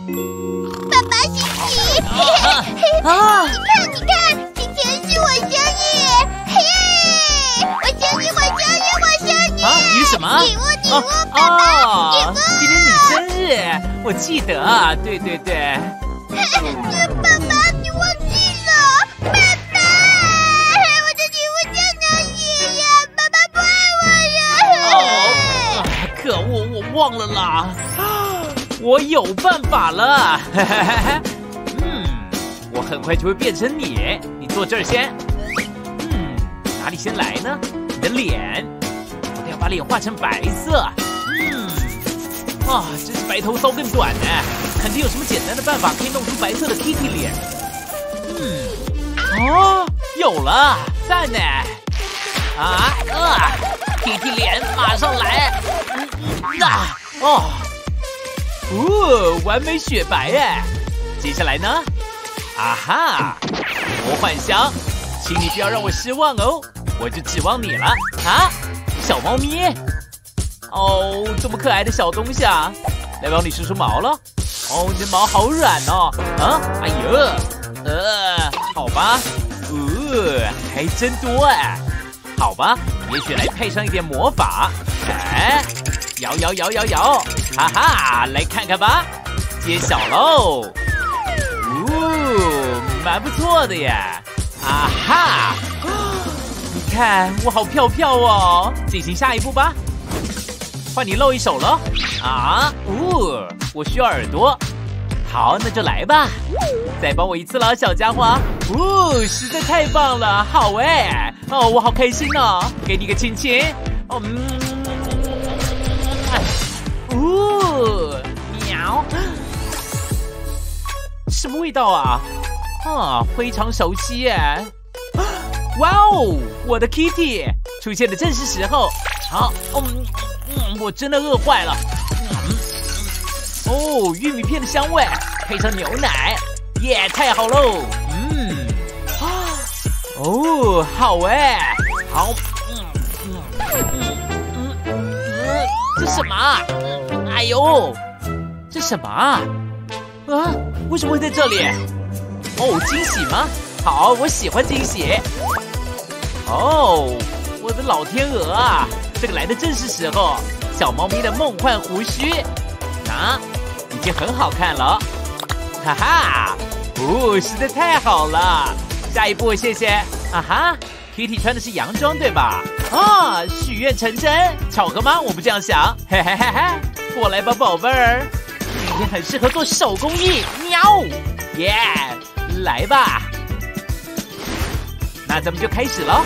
爸爸辛喜！你看，今天是我生日，嘿！我生日！啊，你什么？礼物，爸爸！礼物！今天你生日，我记得啊，对。爸爸，你忘记了？爸爸，我的礼物在哪里呀？爸爸不爱我呀！可恶，我忘了啦。我有办法了，我很快就会变成你。你坐这儿先。哪里先来呢？你的脸，我得要把脸画成白色。真是白头搔更短呢。肯定有什么简单的办法可以弄出白色的 Kitty 脸。有了，赞呢。Kitty 脸马上来。完美雪白哎！接下来呢？魔幻香，请你不要让我失望哦，我就指望你了啊！小猫咪，这么可爱的小东西啊，来帮你梳梳毛了。你的毛好软哦，哎呦，好吧，还真多哎，好吧，也许来配上一点魔法，摇，来看看吧，揭晓喽，蛮不错的耶，你看我好飘哦，进行下一步吧，换你露一手了，我需要耳朵，好，那就来吧，再帮我一次了，小家伙，实在太棒了，好哎，我好开心哦，给你个亲亲，喵，什么味道啊？非常熟悉耶！哇哦，我的 Kitty 出现的正是时候。好，我真的饿坏了。玉米片的香味配上牛奶，耶，太好喽！好哎，好，这什么啊？哎呦，这什么啊？为什么会在这里？惊喜吗？好，我喜欢惊喜。我的老天鹅啊，这个来的正是时候。小猫咪的梦幻胡须，已经很好看了。实在太好了。下一步，谢谢。Kitty 穿的是洋装对吧？许愿成真，巧合吗？我不这样想。过来吧，宝贝儿，今天很适合做手工艺。喵，耶，来吧。那咱们就开始喽。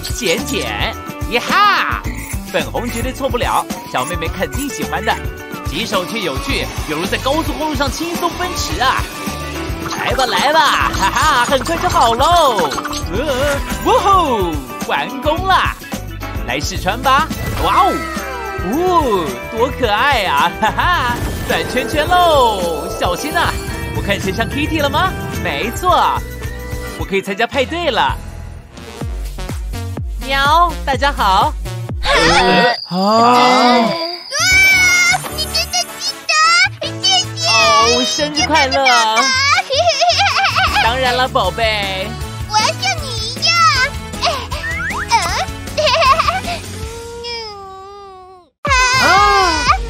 剪，耶哈！粉红绝对错不了，小妹妹肯定喜欢的。棘手却有趣，犹如在高速公路上轻松奔驰啊！来吧，很快就好喽！哇吼，完工啦！来试穿吧！哇哦，多可爱呀！转圈圈喽，小心啊！我看起来像 Kitty 了吗？没错，我可以参加派对了。喵，大家好。你真的记得，谢谢。生日快乐！当然了，宝贝。我要像你一样。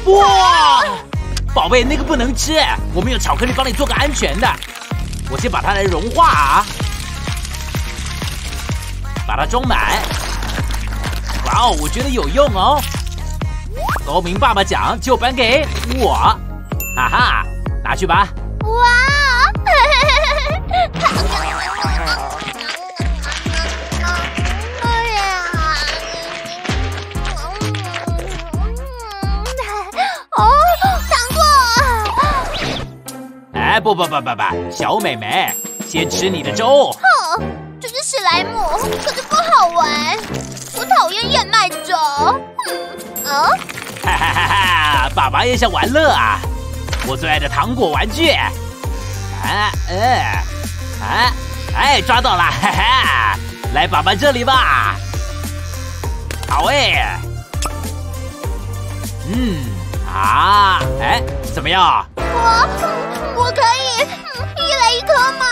哇！宝贝，那个不能吃，我们有巧克力帮你做个安全的。我先把它来融化啊，把它装满。哇哦，我觉得有用哦。高明爸爸奖就颁给我，拿去吧。哇！不，小美眉，先吃你的粥。这是史莱姆，可是不好玩，我讨厌燕麦粥。爸爸也想玩乐啊！我最爱的糖果玩具。抓到了，来爸爸这里吧。好哎。啊，哎，怎么样？我可以一来一颗吗？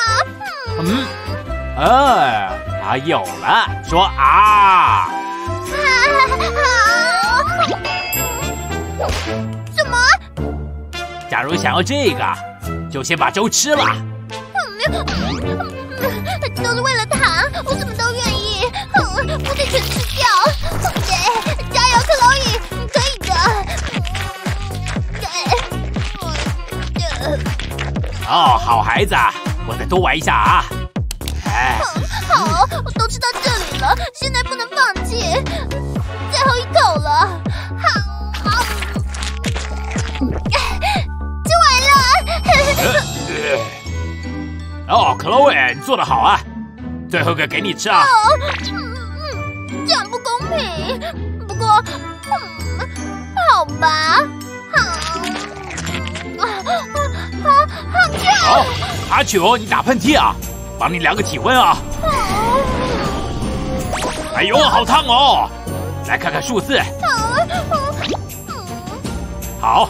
有了，说啊！什么？假如想要这个，就先把粥吃了。都是为了糖，我什么都愿意。我得全吃掉。加油，克洛伊，你可以的。哦，好孩子，我再多玩一下啊。哎，好，我都吃到这里了，现在不能放弃，最后一口了。好，吃完了。哦，克洛伊，你做得好啊！最后一个给你吃啊。这样不公平。不过，好吧。好，阿九，你打喷嚏啊！帮你量个体温啊！哎呦，好烫哦！来看看数字。好。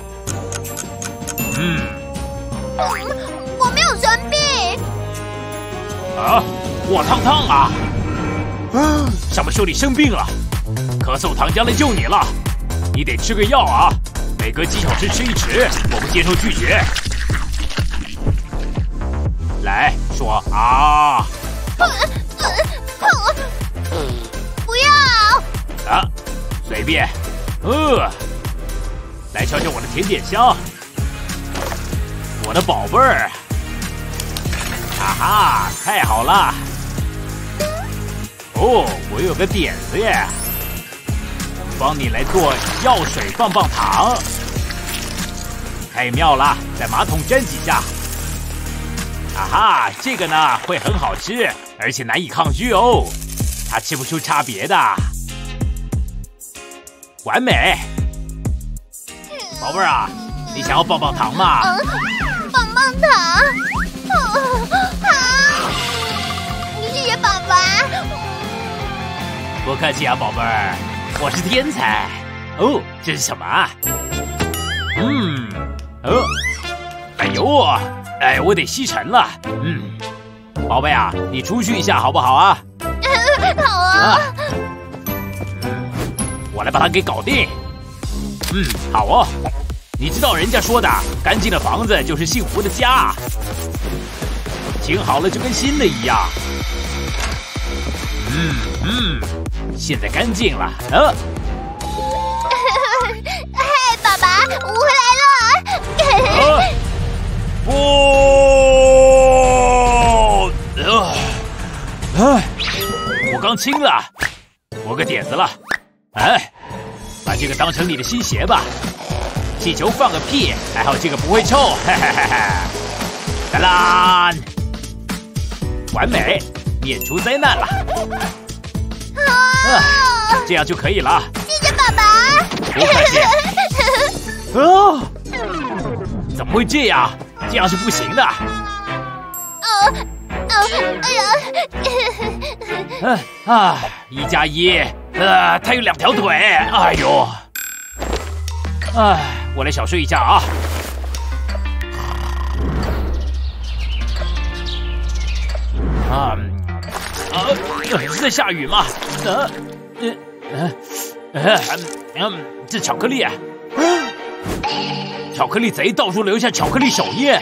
我没有生病。啊，我烫啊！上面说你生病了，咳嗽糖浆来救你了，你得吃个药啊！每隔几小时吃一匙，我不接受拒绝。来说啊！不要！啊，随便。来瞧瞧我的甜点箱，我的宝贝儿。哈哈，太好了！哦，我有个点子耶，帮你来做药水棒棒糖，太妙了！在马桶沾几下。啊哈，这个呢会很好吃，而且难以抗拒哦，它吃不出差别的，完美！宝贝儿啊，你想要棒棒糖吗？棒棒糖，谢谢爸爸。不客气啊，宝贝儿，我是天才。哦，这是什么啊？哎呦！哎，我得吸尘了。宝贝啊，你出去一下好不好啊？好啊。我来把它给搞定。好哦。你知道人家说的，干净的房子就是幸福的家。清好了就跟新的一样。现在干净了。嘿，爸爸，我回来了。我刚清了，我个点子了，把这个当成你的新鞋吧，气球放个屁，还好这个不会臭，哈哈哈哈！哒啦，完美，免除灾难了，这样就可以了。谢谢爸爸。不客气。怎么会这样？这样是不行的。1加1，它有2条腿，哎呦，我来小睡一下啊。是在下雨吗？这巧克力，巧克力贼到处留下巧克力手印。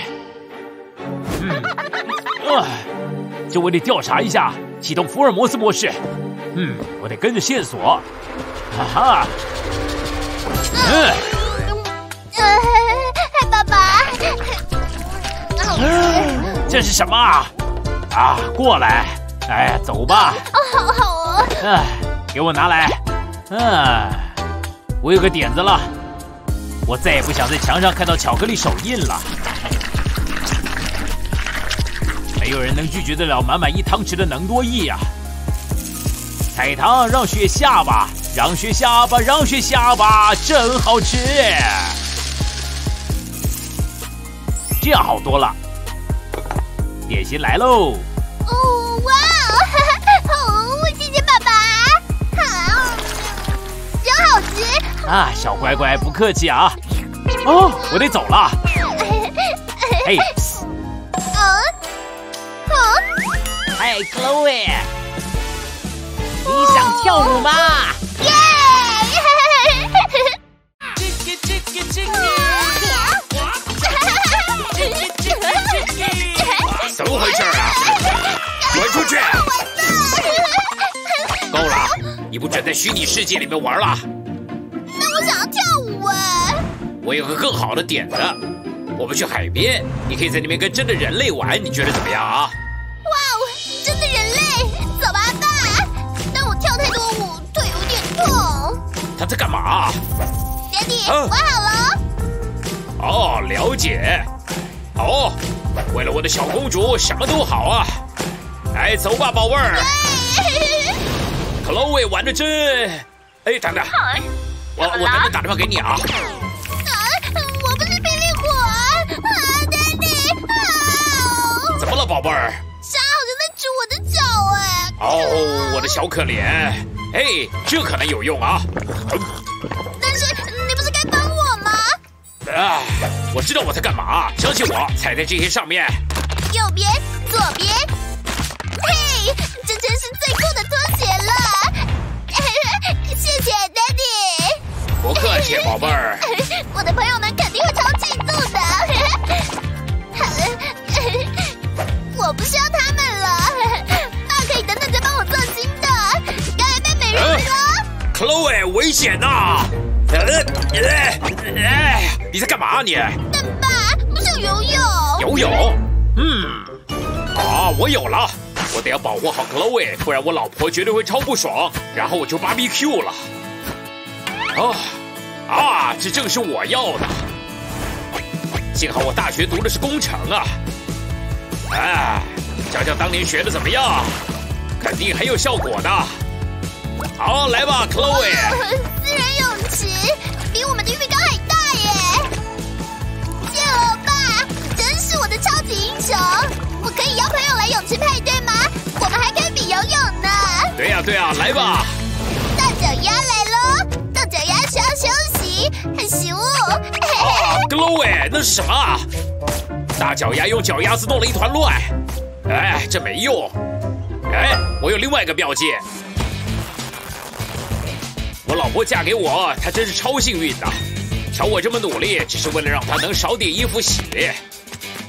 这我得调查一下，启动福尔摩斯模式。我得跟着线索。哈哈。爸爸。这是什么啊？过来。哎呀，走吧。好哦。给我拿来。我有个点子了，我再也不想在墙上看到巧克力手印了。没有人能拒绝得了满满1汤匙的能多益啊！彩糖让雪下吧，让雪下吧，让雪下吧，真好吃！这样好多了。点心来喽！哇！谢谢爸爸。真好吃。小乖乖，不客气啊。哦，我得走了。嘿，嗨 ，Chloe， 你想跳舞吗？耶！怎么回事啊？滚出去！够了，你不准在虚拟世界里面玩了。那我想要跳舞哎。我有个更好的点子，我们去海边，你可以在那边跟真的人类玩，你觉得怎么样啊？哇哦，真的人类，走吧，爸。但我跳太多舞，腿有点痛。他在干嘛？爹地，玩好了。哦，了解。好，为了我的小公主，什么都好啊。来，走吧，宝贝儿。Chloe 玩的真……哎，等等，我等等打电话给你啊。我不是霹雳火爹地。怎么了，宝贝儿？沙好像在煮我的脚哎。哦，我的小可怜。哎，这可能有用啊。但是你不是该帮我吗？啊，我知道我在干嘛，相信我，踩在这些上面。右边，左边。嘿，这真是最酷的拖鞋了。谢谢 Daddy。不客气，宝贝儿。我的朋友们肯定会超嫉妒的。我不需要他们了，爸可以等等再帮我做新的。该被美人了。Chloe， 危险呐！你在干嘛你？但爸不是有游泳？游泳？我有了。我得要保护好 Chloe， 不然我老婆绝对会超不爽，然后我就 BBQ 了。这正是我要的。幸好我大学读的是工程啊。讲讲当年学的怎么样？肯定很有效果的。好，来吧 ，Chloe。私人泳池比我们的浴缸还大耶！谢了，爸，真是我的超级英雄。我可以邀朋友来泳池派对吗？我们还可以比游泳呢。对呀，来吧。大脚丫来喽！大脚丫需要休息，很食物。Chloe， 那是什么啊？大脚丫用脚丫子弄了一团乱。这没用。我有另外一个妙计。我老婆嫁给我，她真是超幸运的。瞧我这么努力，只是为了让她能少点衣服洗。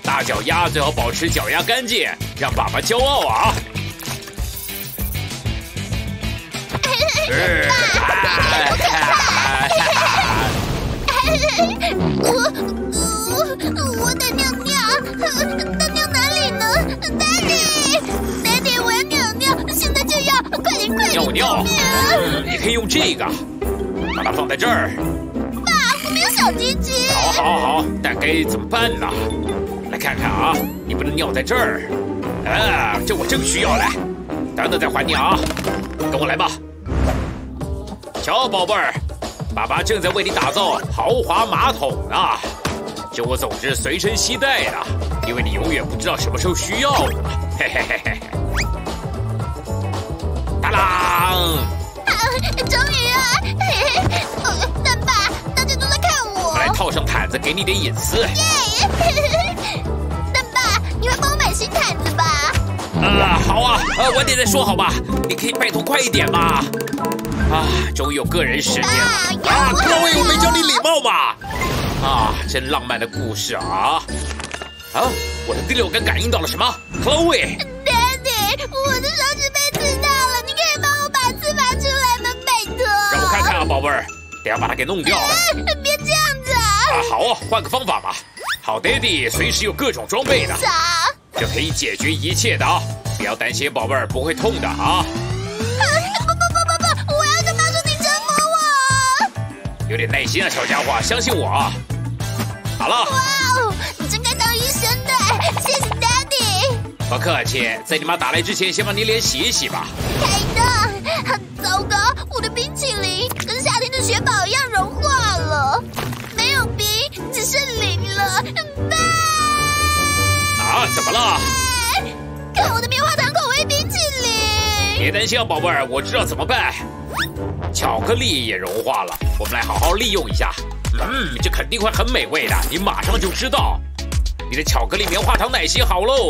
大脚丫最好保持脚丫干净，让爸爸骄傲啊！我得尿尿，但尿哪里呢 ？Daddy， 我要尿尿，现在就要，快点！尿！你可以用这个，把它放在这儿。爸，我没有小鸡鸡。好，但该怎么办呢？来看看啊，你不能尿在这儿。这我正需要来。等等再还你啊，跟我来吧。瞧，宝贝儿，爸爸正在为你打造豪华马桶呢。就我总是随身携带的，因为你永远不知道什么时候需要的。嘿。当当！终于啊！但爸，大家都在看我。我来套上毯子，给你点隐私。但爸，你会帮我买新毯子吧？好啊，晚点再说好吧？你可以拜托快一点吗？终于有个人时间了。Chloe， 我没教你礼貌嘛？真浪漫的故事啊！我的第六感感应到了什么 ？Chloe， Daddy， 我的手指被刺到了，你可以帮我把刺拔出来吗？拜托。让我看看啊，宝贝儿，等下把它给弄掉。别这样子啊！好啊，换个方法嘛。好 ，Daddy 随时有各种装备的，这可以解决一切的啊！不要担心，宝贝儿不会痛的啊。不，我要跟妈说你折磨我。有点耐心啊，小家伙，相信我啊。好了。哇哦，你真该当医生的，谢谢 Daddy。不客气，在你妈打来之前，先把你脸洗一洗吧。开灯，糟糕，我的冰淇淋跟夏天的雪宝一样融化了，没有冰，只剩零了。怎么了？看我的棉花糖口味冰淇淋。别担心啊，宝贝儿，我知道怎么办。巧克力也融化了，我们来好好利用一下。这肯定会很美味的，你马上就知道。你的巧克力棉花糖奶昔好喽，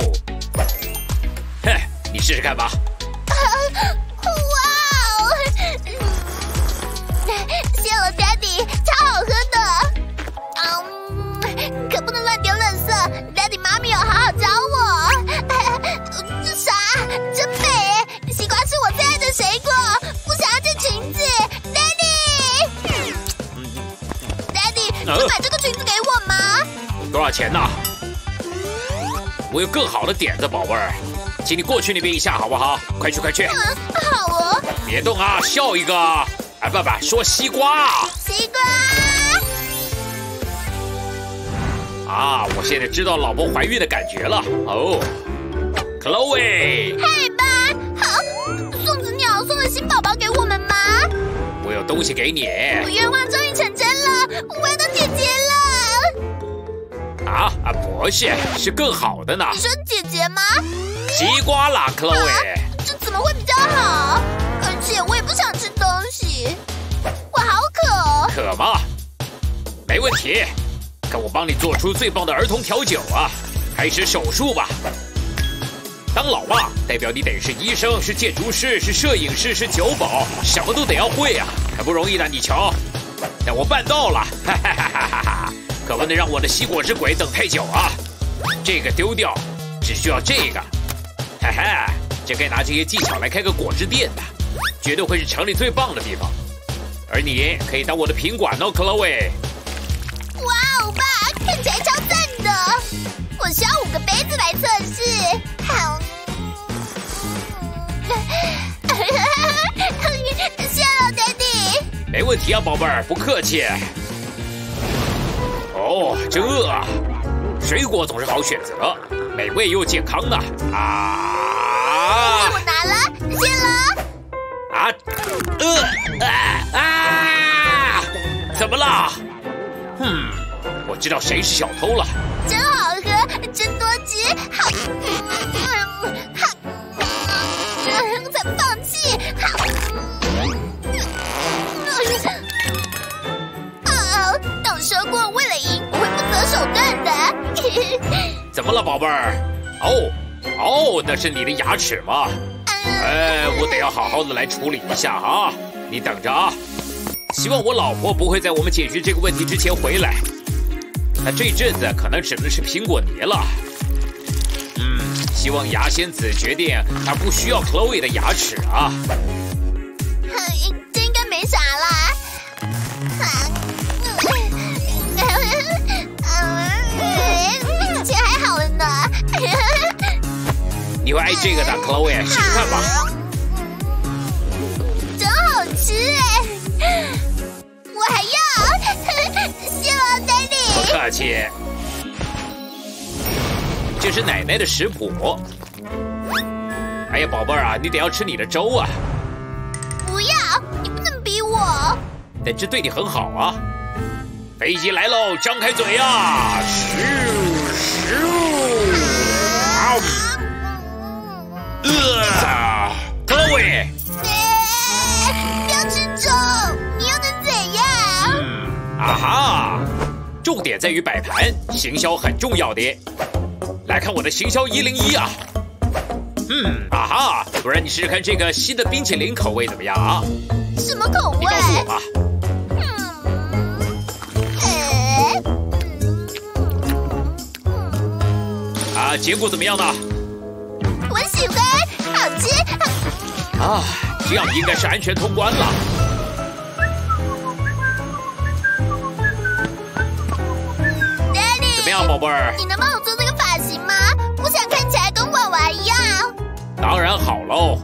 哼，你试试看吧。哇哦！谢了 ，Daddy， 超好喝的。可不能乱丢垃圾 ，Daddy 妈咪有好好教我。这啥？真美！西瓜是我最爱的水果，不想要这裙子 ，Daddy。能买这个裙子给我吗？多少钱呢？我有更好的点子，宝贝儿，请你过去那边一下好不好？快去快去！好哦。别动啊，笑一个。哎，不，说西瓜。西瓜。啊，我现在知道老婆怀孕的感觉了。哦 ，Chloe。嗨吧，好，送子鸟送了新宝宝给我们吗？我有东西给你。我愿望终于成真了，我要当姐姐了。不是更好的呢。你说姐姐吗？西瓜啦 ，Chloe。这怎么会比较好？而且我也不想吃东西，我好渴哦。渴吗？没问题，看我帮你做出最棒的儿童调酒啊！开始手术吧。当老爸代表你得是医生，是建筑师，是摄影师，是酒保，什么都得要会啊，很不容易的，你瞧。但我办到了，哈哈哈哈哈！可不能让我的吸果汁鬼等太久啊！这个丢掉，只需要这个，哈哈，这该拿这些技巧来开个果汁店的，绝对会是城里最棒的地方。而你可以当我的品管哦 ，Chloe。哇哦，爸，看起来超赞的！我需要5个杯子来测试。好，谢了 ，Daddy。没问题啊，宝贝儿，不客气。哦，这水果总是好选择，美味又健康呢。我拿了，谢了。怎么了？我知道谁是小偷了。真好喝，真多汁，好，才不放弃，好。但我说过，为了赢，我会不择手段的。怎么了，宝贝儿？那是你的牙齿吗？我得要好好的来处理一下啊！你等着啊！希望我老婆不会在我们解决这个问题之前回来。那这阵子可能只能是苹果泥了。希望牙仙子决定她不需要 Chloe 的牙齿啊。这应该没啥啦。比之前还好了呢。你会爱这个的 ，Chloe， 试试看吧。真好吃哎！我还要，谢了 ，Daddy。不客气。这是奶奶的食谱。哎呀，宝贝儿啊，你得要吃你的粥啊。不要，你不能逼我。但这对你很好啊。飞机来喽，张开嘴呀！Chloe， 不要吃粥，你又能怎样？重点在于摆盘，行销很重要的。来看我的行销101啊！不然你试试看这个新的冰淇淋口味怎么样啊？什么口味？你告诉我吧。结果怎么样呢？我喜欢，好吃。这样应该是安全通关了。Daddy， 怎么样，宝贝儿？你能帮我做这个发型吗？我想看起来跟娃娃一样。当然好喽，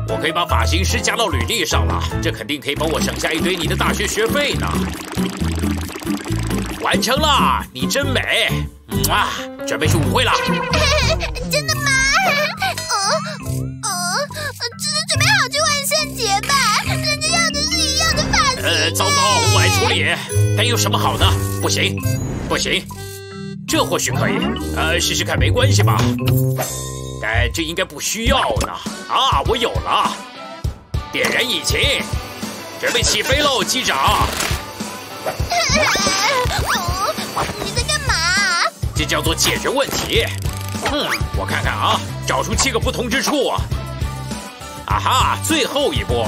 我可以把发型师加到履历上了，这肯定可以帮我省下一堆你的大学学费呢。完成了，你真美。准备去舞会了。真的吗？只是准备好去万圣节吧，人家要的是一样的发型。糟糕，我来处理。但有什么好呢？不行，这或许可以。试试看，没关系吧？但这应该不需要呢。我有了，点燃引擎，准备起飞喽，机长。你在干嘛？这叫做解决问题。我看看啊，找出7个不同之处。啊哈，最后一步，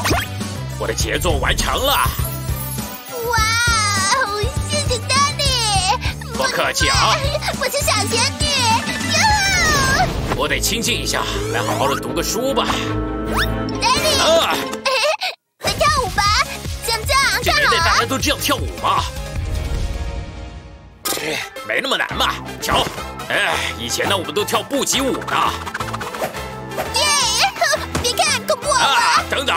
我的杰作完成了。哇，谢谢 Daddy。不客气啊。我是小仙女。我得清静一下，来好好的读个书吧。Daddy。来跳舞吧，像这样这看好啊。年代大家都这样跳舞吗？没那么难嘛，瞧，以前呢我们都跳步级舞呢。耶！别看，恐怖我啊，等等，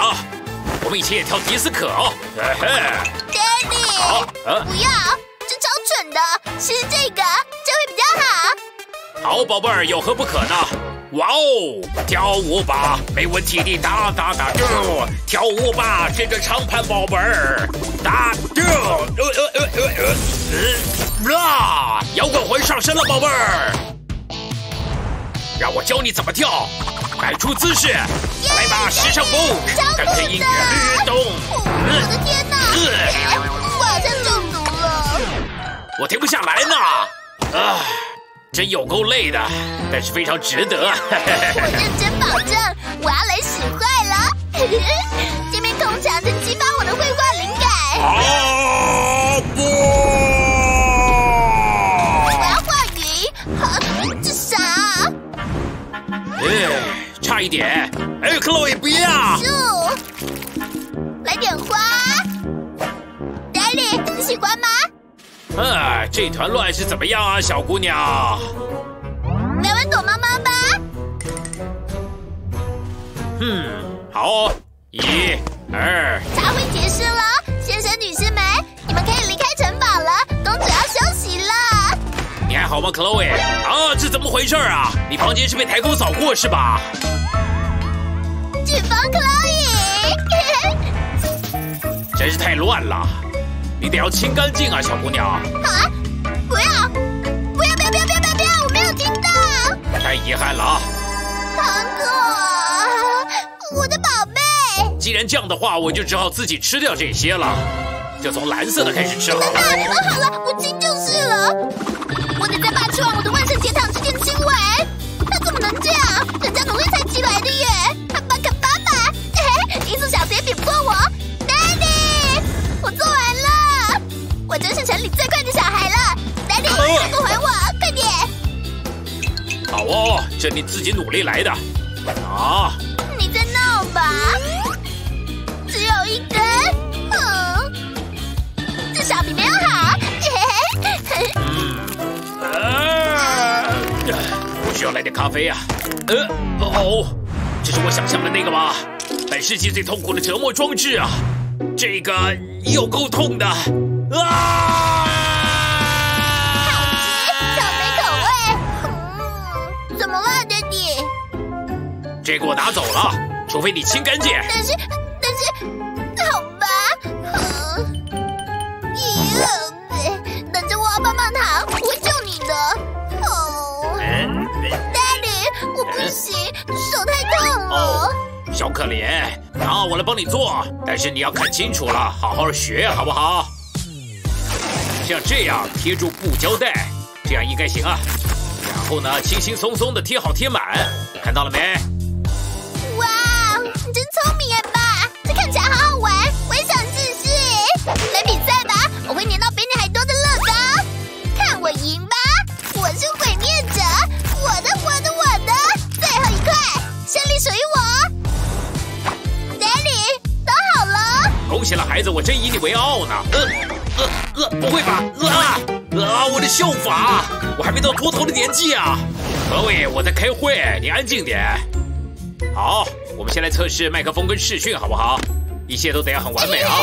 我们以前也跳迪斯科哦。Daddy， 好，不要，这超蠢的，试试这个，这会比较好。好，宝贝儿，有何不可呢？哇哦，跳舞吧，没问题的，哒哒哒嘟，跳舞吧，这个长盘宝贝儿，哒嘟，摇滚魂上身了，宝贝儿，让我教你怎么跳，摆出姿势，来吧，时尚风，跟着音乐律动。我的天哪！我好像中毒了。我停不下来呢，真有够累的，但是非常值得。我认真保证，我要来使坏了。这面空墙正激发我的绘画灵感。不！我要画鱼。这啥？差一点。Chloe， 不要！树，来点花。Daddy， 你喜欢吗？这团乱是怎么样啊，小姑娘？来玩躲猫猫吧。好哦，1、2。茶会结束了，先生女士们，你们可以离开城堡了，公主要休息了。你还好吗 ，Chloe？ 这怎么回事啊？你房间是被台风扫过是吧？飓风 Chloe， 真是太乱了，你得要清干净啊，小姑娘。啊！不要！不要！我没有听到。太遗憾了啊！糖果，我的宝贝。既然这样的话，我就只好自己吃掉这些了。就从蓝色的开始吃好了。好了，我亲就是了。我得再爸吃完我的万圣节糖之前亲完。他怎么能这样？人家努力才积来的耶！巴卡爸爸，音速小子也比不过我。Daddy， 我做完了，我真是城里最快的小孩了。Daddy， 糖果还我，快点！好哦，这你自己努力来的。你在闹吧？只有一根。至少比没有好。我需要来点咖啡啊。这是我想象的那个吗？本世纪最痛苦的折磨装置啊！这个有够痛的啊！好吃，草莓口味。怎么了，爹地？这个我拿走了，除非你清干净。但是，好吧。等着我，棒棒糖，我会救你的。Daddy， 我不行，手太痛了。小可怜，我来帮你做，但是你要看清楚了，好好学，好不好？像这样贴住布胶带，这样应该行啊。然后呢，轻轻松松的贴好贴满，看到了没？哇，你真聪明耶，爸！这看起来好好玩，我也想试试。来比赛吧，我会粘到比你还多的乐高，看我赢吧！我是毁灭者，我的，最后一块，胜利属于我。Daddy， 都好了。恭喜了，孩子，我真以你为傲呢。不会吧？我的秀发，我还没到秃头的年纪啊！各位，我在开会，你安静点。好，我们先来测试麦克风跟视讯，好不好？一切都得要很完美啊！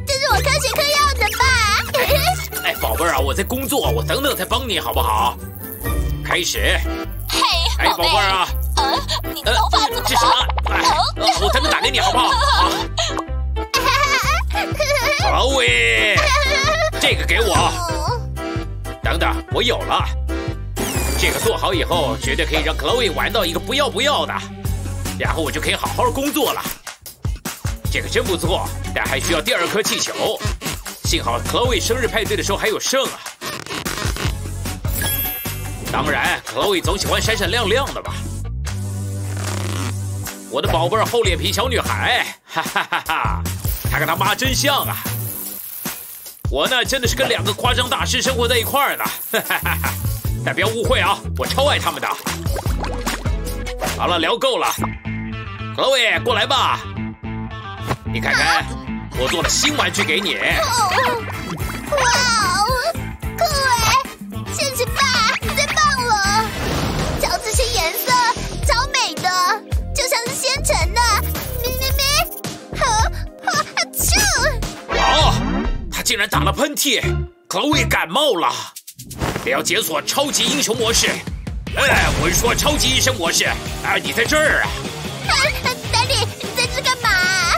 这是我科学课要的吧？宝贝儿啊，我在工作，我等等再帮你，好不好？开始。嘿，宝贝儿啊，你的头发怎么这什么？我等等打给你，好不好？Chloe， 这个给我。等等，我有了。这个做好以后，绝对可以让 Chloe 玩到一个不要的，然后我就可以好好工作了。这个真不错，但还需要第2颗气球。幸好 Chloe 生日派对的时候还有剩啊。当然 ，Chloe 总喜欢闪闪亮亮的吧。我的宝贝儿厚脸皮小女孩，哈哈哈哈，她跟她妈真像啊。我呢，真的是跟2个夸张大师生活在一块儿呢，哈哈哈哈。但不要误会啊，我超爱他们的。好了，聊够了 ，Chloe 过来吧，你看看，我做了新玩具给你。哇哦，酷哎！谢谢爸，你最棒了！瞧这些颜色，超美的，就像是现成的。哦，他竟然打了喷嚏 ，Chloe 感冒了。得要解锁超级英雄模式。我是说超级医生模式。你在这儿啊？Daddy，你在这干嘛？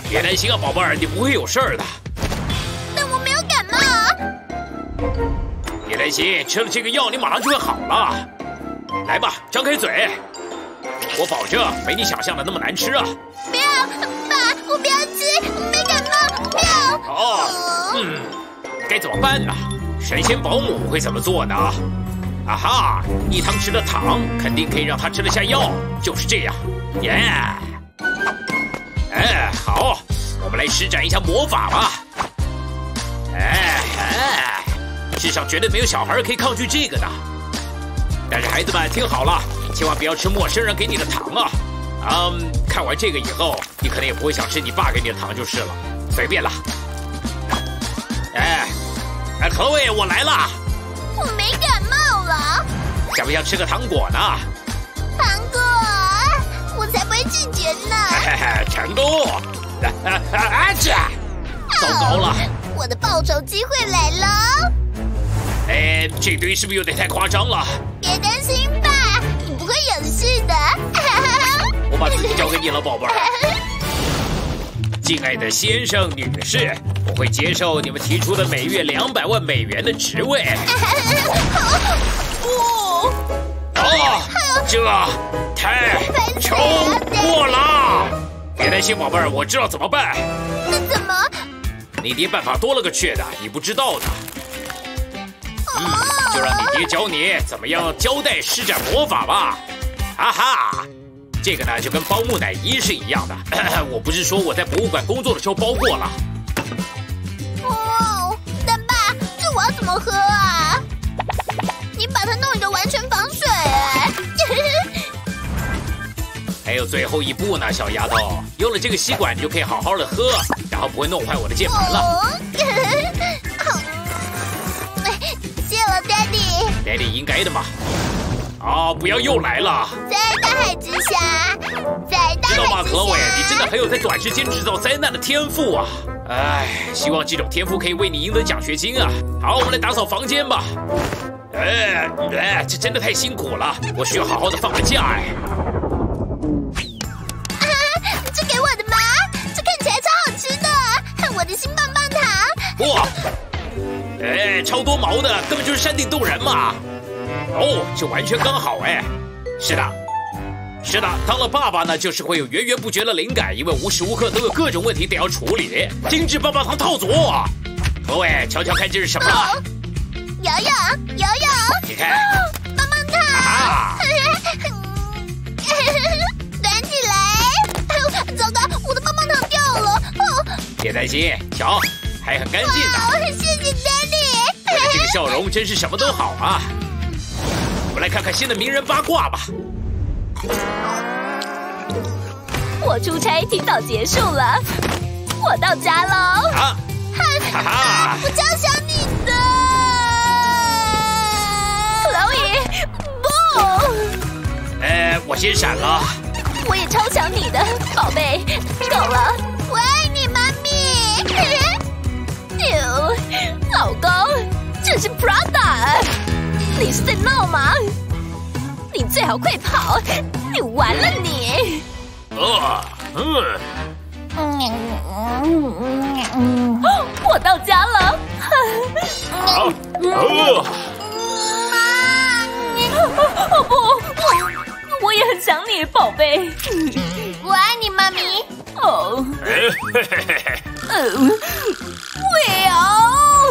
别担心啊，宝贝儿，你不会有事儿的。但我没有感冒。别担心，吃了这个药，你马上就会好了。来吧，张开嘴，我保证没你想象的那么难吃啊！不要，爸，我不要吃，没感冒，不要。该怎么办呢？神仙保姆会怎么做呢？啊哈！一汤匙的糖肯定可以让他吃得下药，就是这样。耶！好，我们来施展一下魔法吧。世上绝对没有小孩可以抗拒这个的。但是孩子们听好了，千万不要吃陌生人给你的糖啊！看完这个以后，你可能也不会想吃你爸给你的糖就是了。随便了。Chloe， 我来了。我没感冒了。想不想吃个糖果呢？糖果，我才不会拒绝呢。成功！糟糕了，我的报仇机会来了。这堆是不是有点太夸张了？别担心吧，你不会有事的。我把自己交给你了，宝贝儿。敬爱的先生、女士，我会接受你们提出的每月200万美元的职位。这太超过了！别担心，宝贝儿，我知道怎么办。那怎么？你爹办法多了个去的，你不知道的。就让你爹教你怎么样交代施展魔法吧。哈哈，这个呢就跟包木乃伊是一样的。我不是说我在博物馆工作的时候包过了。但爸，这我要怎么喝啊？你把它弄一个完全防水还有最后一步呢，小丫头，用了这个吸管你就可以好好的喝，然后不会弄坏我的键盘了。谢了 ，Daddy。应该的嘛。不要又来了。在大海之下，在大海之下。知道吗，Chloe，你真的很有在短时间制造灾难的天赋啊！希望这种天赋可以为你赢得奖学金啊！好，我们来打扫房间吧。这真的太辛苦了，我需要好好的放个假这给我的吗？这看起来超好吃的，我的新棒棒糖。哇！超多毛的，根本就是山顶洞人嘛！这完全刚好是的，当了爸爸呢，就是会有源源不绝的灵感，因为无时无刻都有各种问题得要处理。精致棒棒糖套组，各位瞧瞧看这是什么？有，你看，棒棒糖，端起来。糟糕，我的棒棒糖掉了。别担心，瞧，还很干净呢。谢谢 Daddy。为了这个笑容，真是什么都好啊。我们来看看新的名人八卦吧。我出差提早结束了，我到家喽。哈哈！我超想你的，Chloe，不！我先闪了。我也超想你的，宝贝，够了。我爱你，妈咪。老公，这是 Prada， 你是在闹吗？你最好快跑，你完了你！我到家了。不，我也很想你，宝贝。我爱你，妈咪。Will。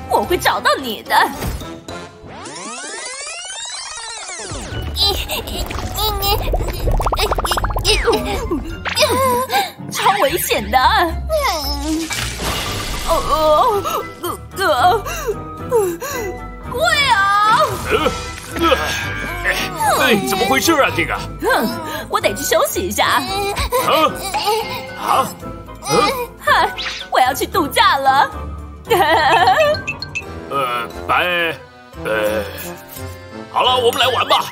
我会找到你的。超危险的！贵啊！怎么回事啊？这个？我得去休息一下。我要去度假了。拜。好了，我们来玩吧。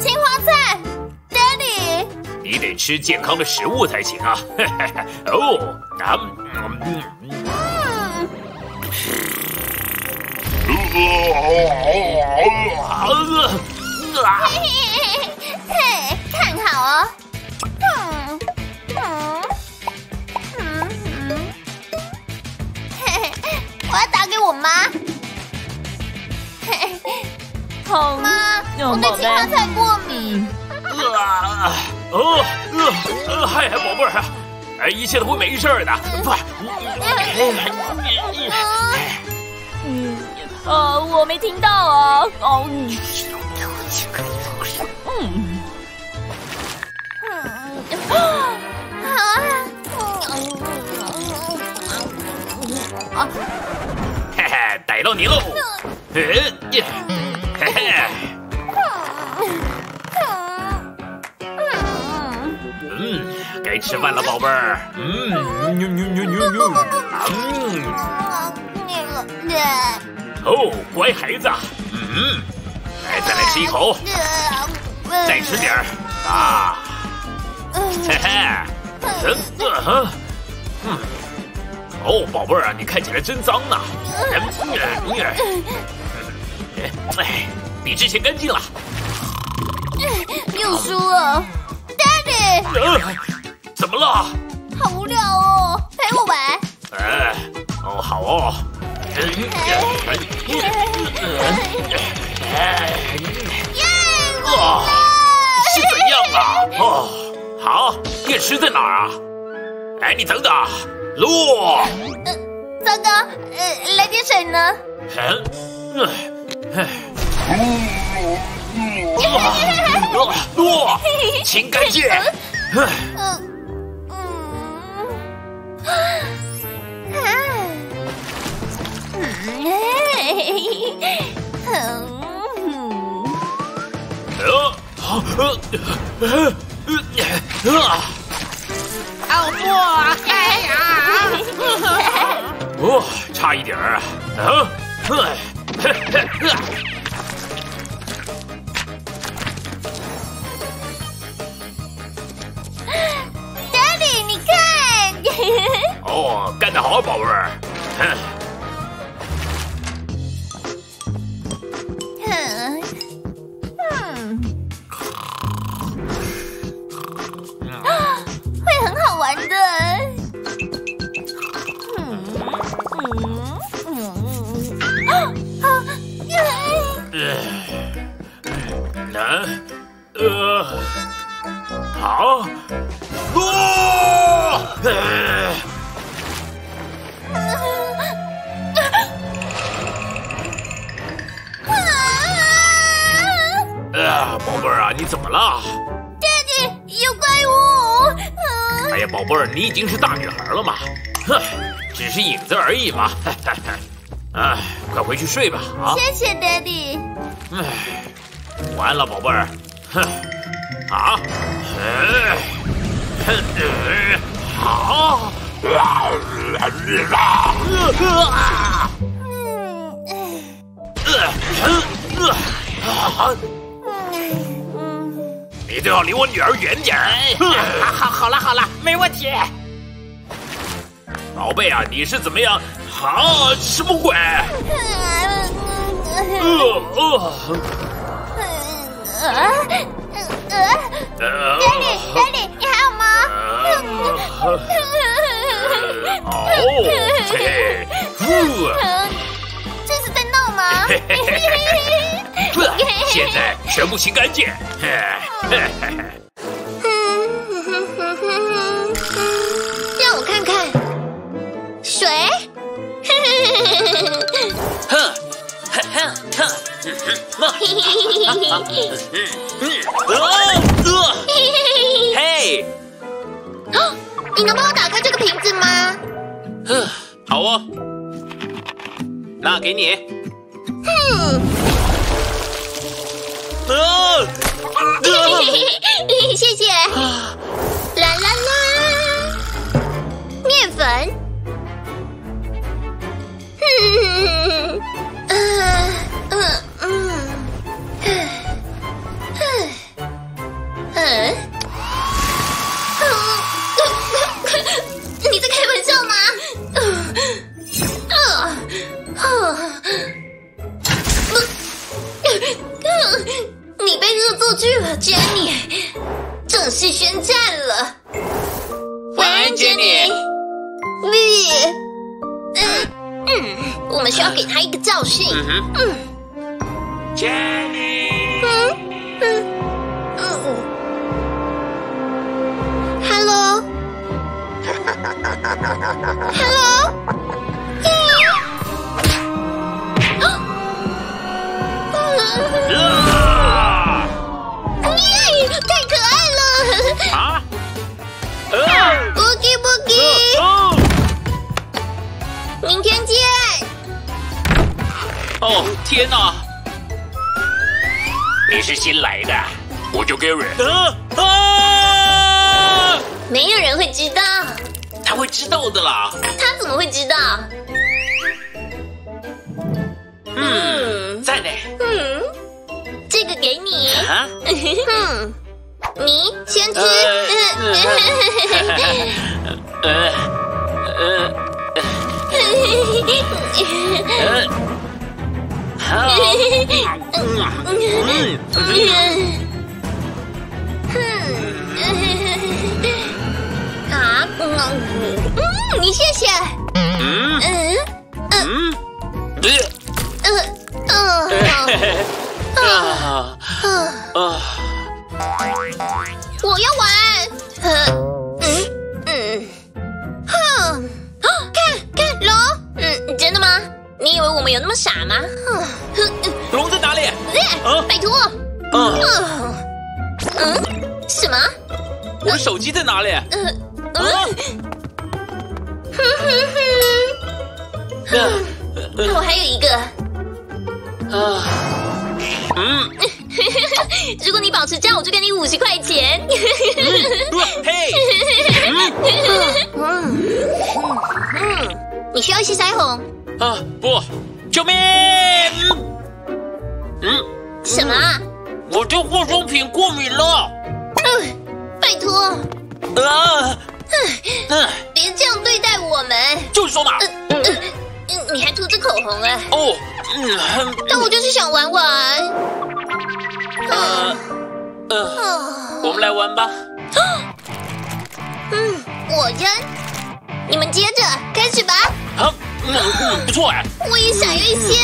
青花菜 ，Daddy。你得吃健康的食物才行啊！哦，嘿，看好哦。我要打给我妈。妈，我对青花菜过敏。嗨，宝贝儿，一切都会没事的。我没听到啊。嘿嘿，逮到你喽！该吃饭了，宝贝儿。哦，乖孩子。来，再来吃一口，再吃点儿啊！嘿嘿，哦，宝贝儿啊，你看起来真脏呢。比之前干净了。又输了 ，Daddy。怎么了？好无聊哦，陪我玩。哦，好哦。是怎样啊？哦，好，电池在哪儿啊？哎，你等等，路。糟糕，来点水呢？路，清干净。差一点儿。Daddy， 你看。哦，干得好，宝贝儿。会很好玩的。好，宝贝儿啊，你怎么了 ？Daddy， 有怪物！哎呀，宝贝儿，你已经是大女孩了嘛，只是影子而已嘛。快回去睡吧啊！谢谢 Daddy。晚安了，宝贝儿。好。你都要离我女儿远点。好了，没问题。宝贝啊，你是怎么样？什么鬼？ Daddy，你还好吗？这是在闹吗？现在全部清干净。让我看看，水。嘿，你能帮我打开这个瓶子吗？好哦，那给你。谢谢。啦啦啦，面粉。你在开玩笑吗？你被恶作剧了 ，Jenny， 正式宣战了。晚安 ，Jenny。我们需要给他一个教训。Jenny。Hello。太可爱了！啊 Boogie， 明天见。哦，天哪！你是新来的，我叫 Gary。没有人会知道。他会知道的啦。他怎么会知道？在呢。这个给你。啊？你先吃。你谢谢。我要玩。看龙。真的吗？你以为我们有那么傻吗？龙在哪里？拜托。什么？我的手机在哪里？我还有一个。如果你保持这样，我就给你50块钱。嘿，你需要一些腮红。不，救命！什么？我对化妆品过敏了。拜托。别这样对待我们。就是说嘛。你还涂着口红哎。但我就是想玩玩。我们来玩吧。我扔，你们接着开始吧。不错哎。我也想要一些。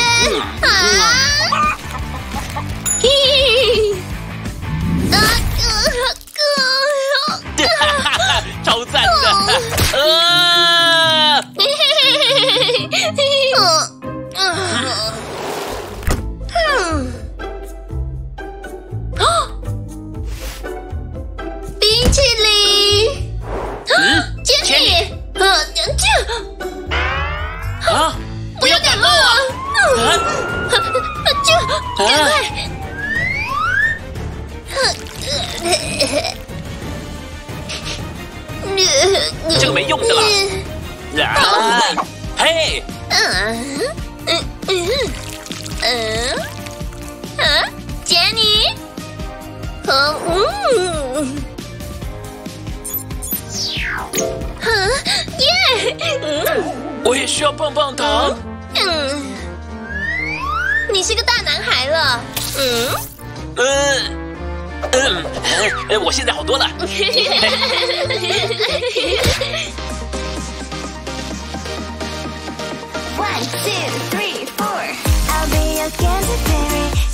超赞的。冰淇淋。Jenny，不要感冒啊！赶快！这个没用的了。嘿。Jenny，我也需要棒棒糖。你是个大男孩了。我现在好多了。1, 2, 3, 4. I'll be your candy fairy.